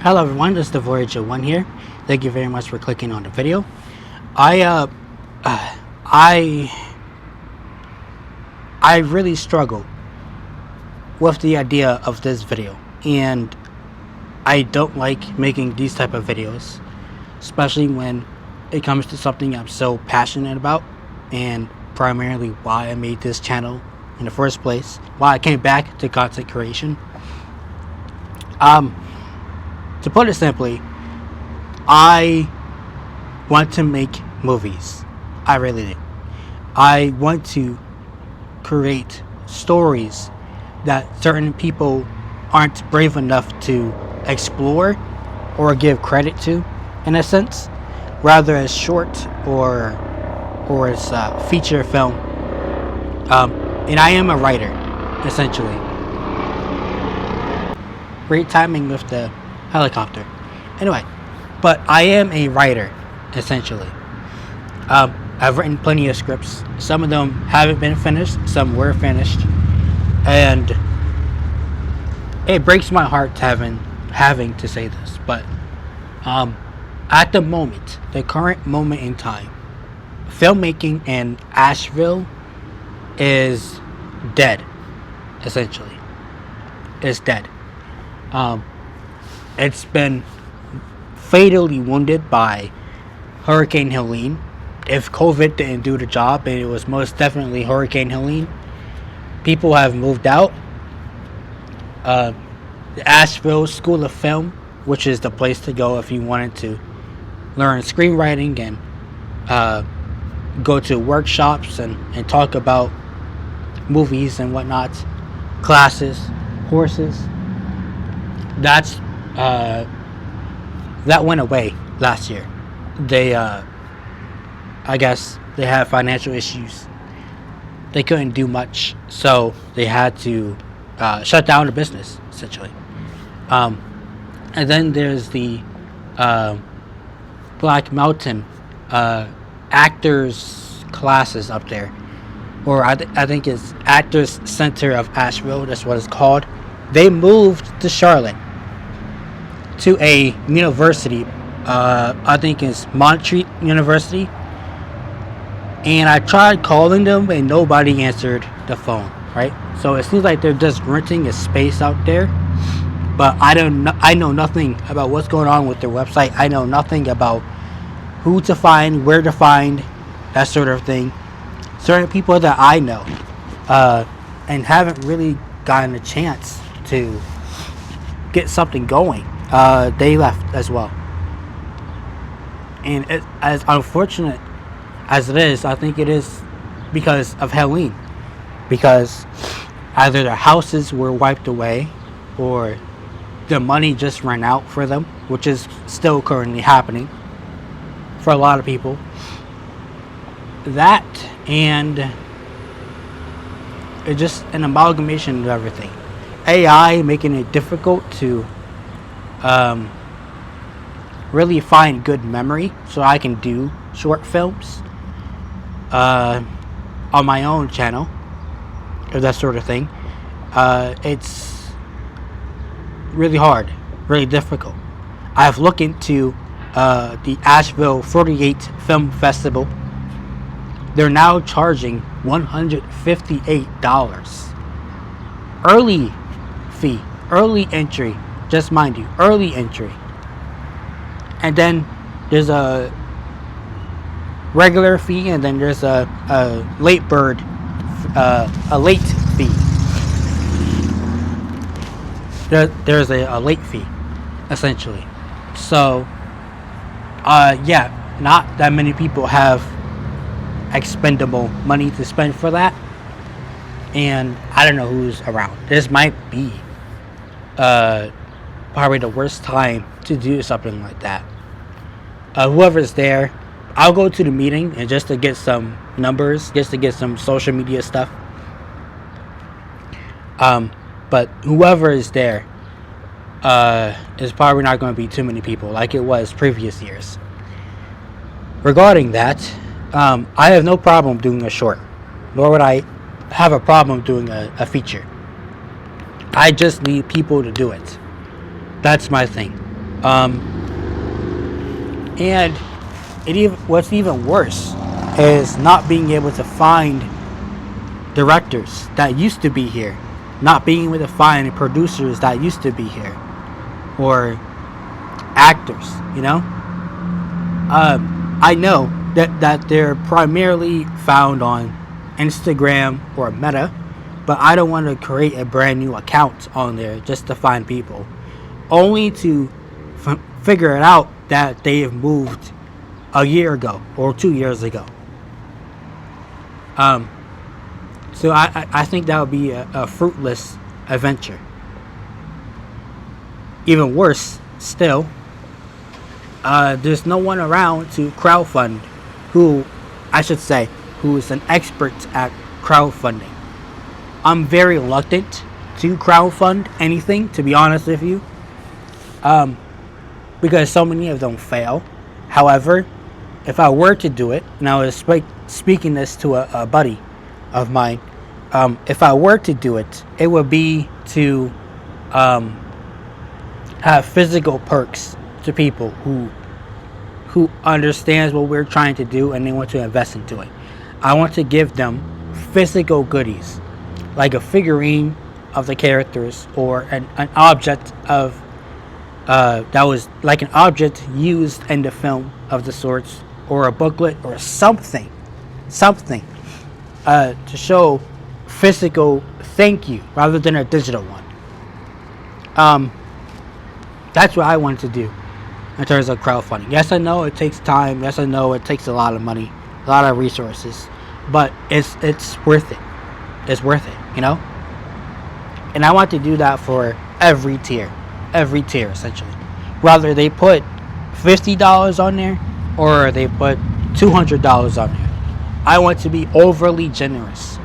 Hello everyone, this is the Voyager 1 here. Thank you very much for clicking on the video. I really struggle with the idea of this video, and I don't like making these type of videos, especially when it comes to something I'm so passionate about, and primarily why I made this channel in the first place, why I came back to content creation. To put it simply, I want to make movies. I really do. I want to create stories that certain people aren't brave enough to explore or give credit to, in a sense, rather as short or as feature film. And I am a writer, essentially. Great timing with the helicopter. Anyway, but I am a writer, essentially. I've written plenty of scripts. Some of them haven't been finished, some were finished, and it breaks my heart having to say this, but at the moment, the current moment in time, filmmaking in Asheville is dead, essentially. It's dead. It's been fatally wounded by Hurricane Helene. If COVID didn't do the job, and it was most definitely Hurricane Helene, people have moved out. The Asheville School of Film, which is the place to go if you wanted to learn screenwriting and go to workshops and talk about movies and whatnot, classes, courses, that went away last year. They I guess they had financial issues. They couldn't do much, so they had to shut down the business, essentially. And then there's the Black Mountain actors classes up there, or I think it's Actors Center of Asheville. That's what it's called. They moved to Charlotte to a university. I think it's Montreat University. And I tried calling them and nobody answered the phone, right? So it seems like they're just renting a space out there. But I know nothing about what's going on with their website. I know nothing about who to find, where to find, that sort of thing. Certain people that I know and haven't really gotten a chance to get something going, they left as well. And as unfortunate as it is, I think it is because of Helene, because either their houses were wiped away or the money just ran out for them, which is still currently happening for a lot of people. That, and it's just an amalgamation of everything. AI making it difficult to really find good memory so I can do short films on my own channel, or that sort of thing. It's really hard, really difficult. I've looked into the Asheville 48 Film Festival. They're now charging $158 early fee, early entry, just mind you, early entry. And then there's a regular fee, and then there's a late bird, a late fee. There's a late fee, essentially. So, yeah, not that many people have expendable money to spend for that, and I don't know who's around. This might be probably the worst time to do something like that. Whoever's there, I'll go to the meeting and just to get some numbers, just to get some social media stuff. But whoever is there is probably not going to be too many people like it was previous years. Regarding that, I have no problem doing a short, nor would I have a problem doing a feature. I just need people to do it. That's my thing. And what's even worse is not being able to find directors that used to be here, not being able to find producers that used to be here, or actors. I know that they're primarily found on Instagram or Meta, but I don't want to create a brand new account on there just to find people, only to figure it out that they have moved a year ago or 2 years ago. So I think that would be a fruitless adventure. Even worse still, there's no one around to crowdfund who is an expert at crowdfunding. I'm very reluctant to crowdfund anything, to be honest with you, because so many of them fail. However, if I were to do it, and I was speaking this to a buddy of mine, if I were to do it, it would be to have physical perks to people who understands what we're trying to do and they want to invest into it. I want to give them physical goodies, like a figurine of the characters, or an object of that was like an object used in the film of the sorts, or a booklet or something to show physical thank you rather than a digital one. That's what I want to do in terms of crowdfunding. Yes, I know it takes time. Yes, I know it takes a lot of money, a lot of resources, but it's worth it. It's worth it, And I want to do that for every tier essentially. Whether they put $50 on there or they put $200 on there, I want to be overly generous.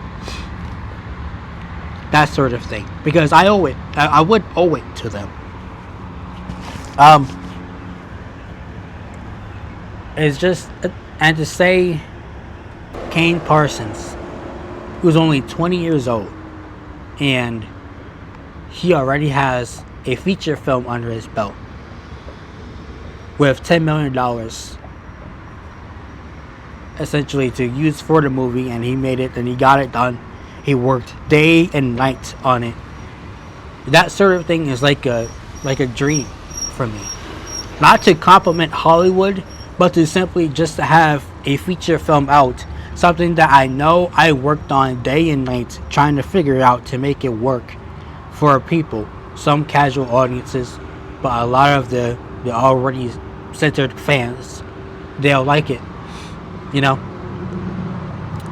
That sort of thing, because I owe it. I would owe it to them. It's just, and to say Kane Parsons, who's only 20 years old, and he already has a feature film under his belt with $10 million essentially to use for the movie, and he made it and he got it done. He worked day and night on it. That sort of thing is like a dream for me. Not to compliment Hollywood, but to simply just to have a feature film out, something that I know I worked on day and night trying to figure out to make it work for people, some casual audiences, but a lot of the already centered fans, they'll like it,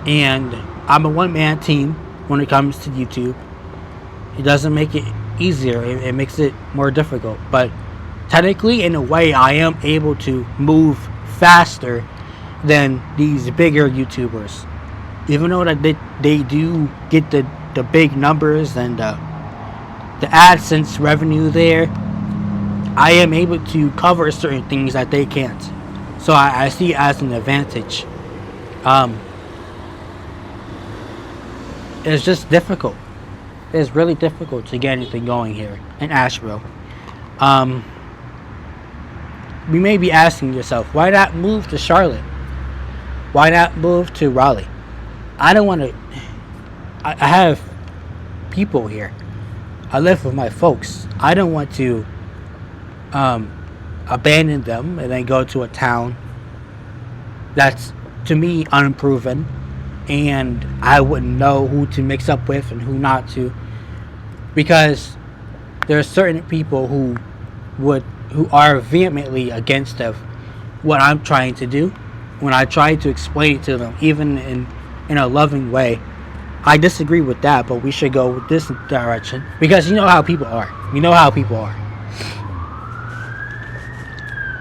and I'm a one-man team when it comes to YouTube. It doesn't make it easier, it makes it more difficult, but technically, in a way, I am able to move faster than these bigger YouTubers. Even though that they do get the big numbers and the AdSense revenue there, I am able to cover certain things that they can't. So I see it as an advantage. It's just difficult. It's really difficult to get anything going here in Asheville. You may be asking yourself, why not move to Charlotte? Why not move to Raleigh? I don't want to. I have people here. I live with my folks. I don't want to abandon them and then go to a town that's, to me, unproven, and I wouldn't know who to mix up with and who not to, because there are certain people who are vehemently against of what I'm trying to do. When I try to explain it to them, even in a loving way, I disagree with that, but we should go with this direction, because you know how people are.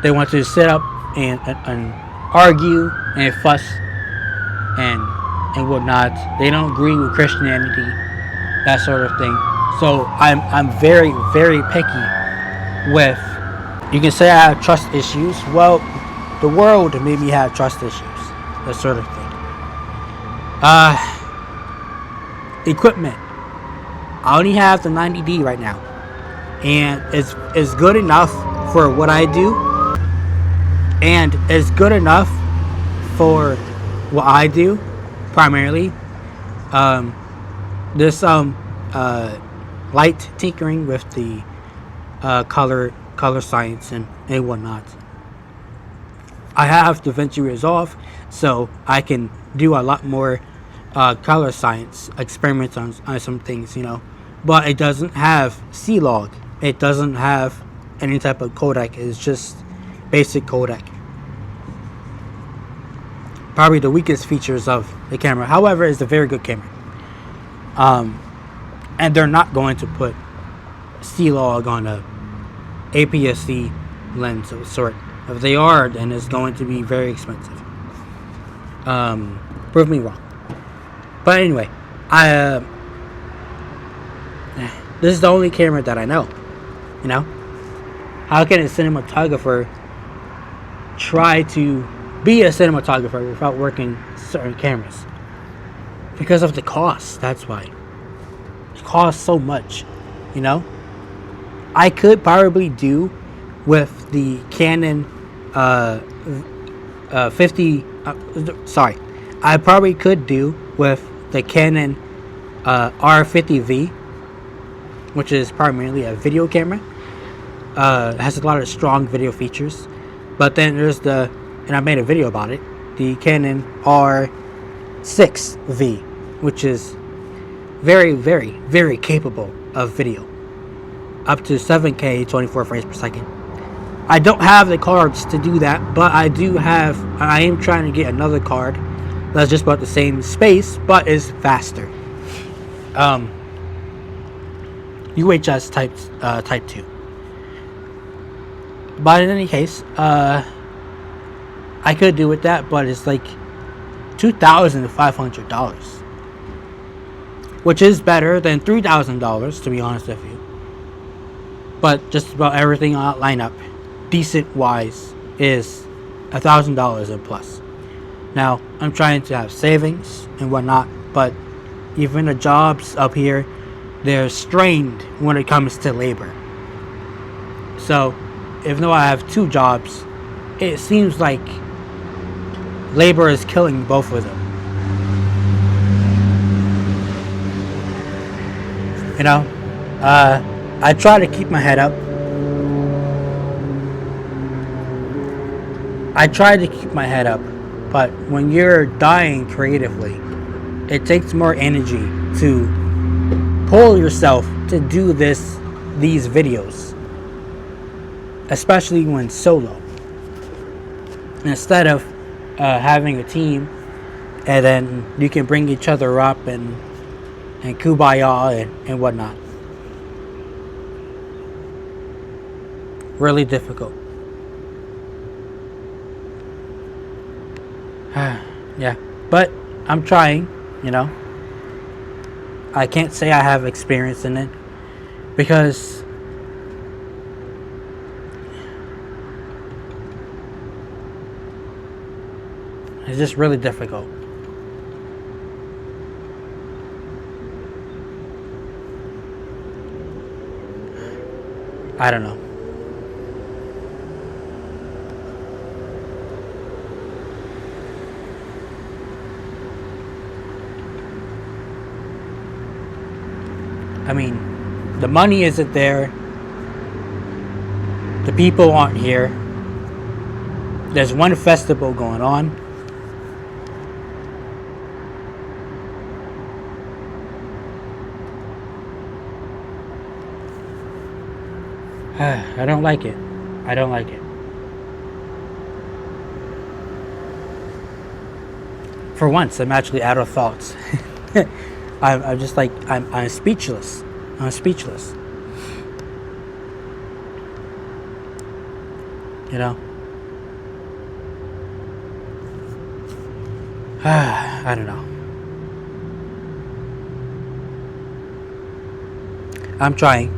They want to sit up and argue and fuss and whatnot. They don't agree with Christianity, that sort of thing. So I'm very, very picky with. You can say I have trust issues. Well, the world made me have trust issues, that sort of thing. Equipment. I only have the 90D right now, and it's good enough for what I do, and it's good enough for what I do primarily. There's some light tinkering with the color science and whatnot. I have DaVinci Resolve, so I can do a lot more color science experiments on some things, but it doesn't have C-Log. It doesn't have any type of codec. It's just basic codec. Probably the weakest features of the camera. However, it's a very good camera. And they're not going to put C-Log on a APS-C lens of a sort. If they are, then it's going to be very expensive. Prove me wrong. But anyway, this is the only camera that I know. How can a cinematographer try to be a cinematographer without working certain cameras? Because of the cost. That's why. It costs so much. I could probably do with the Canon 50. I probably could do with the Canon R50V, which is primarily a video camera. It has a lot of strong video features. But then there's and I made a video about it, the Canon R6V, which is very, very, very capable of video. Up to 7K, 24 frames per second. I don't have the cards to do that, but I am trying to get another card that's just about the same space, but is faster. UHS type 2. But in any case, I could do with that, but it's like $2,500, which is better than $3,000, to be honest with you. But just about everything on lineup, decent wise, is $1,000 and plus. Now, I'm trying to have savings and whatnot, but even the jobs up here, they're strained when it comes to labor. So, even though I have 2 jobs, it seems like labor is killing both of them. I try to keep my head up. But when you're dying creatively, it takes more energy to pull yourself to do these videos, especially when solo. Instead of having a team, and then you can bring each other up and kumbaya and whatnot. Really difficult. Yeah, but I'm trying. I can't say I have experience in it because it's just really difficult. I don't know. I mean, the money isn't there. The people aren't here. There's one festival going on. I don't like it. For once, I'm actually out of thoughts. I'm just like, I'm speechless. I don't know. I'm trying.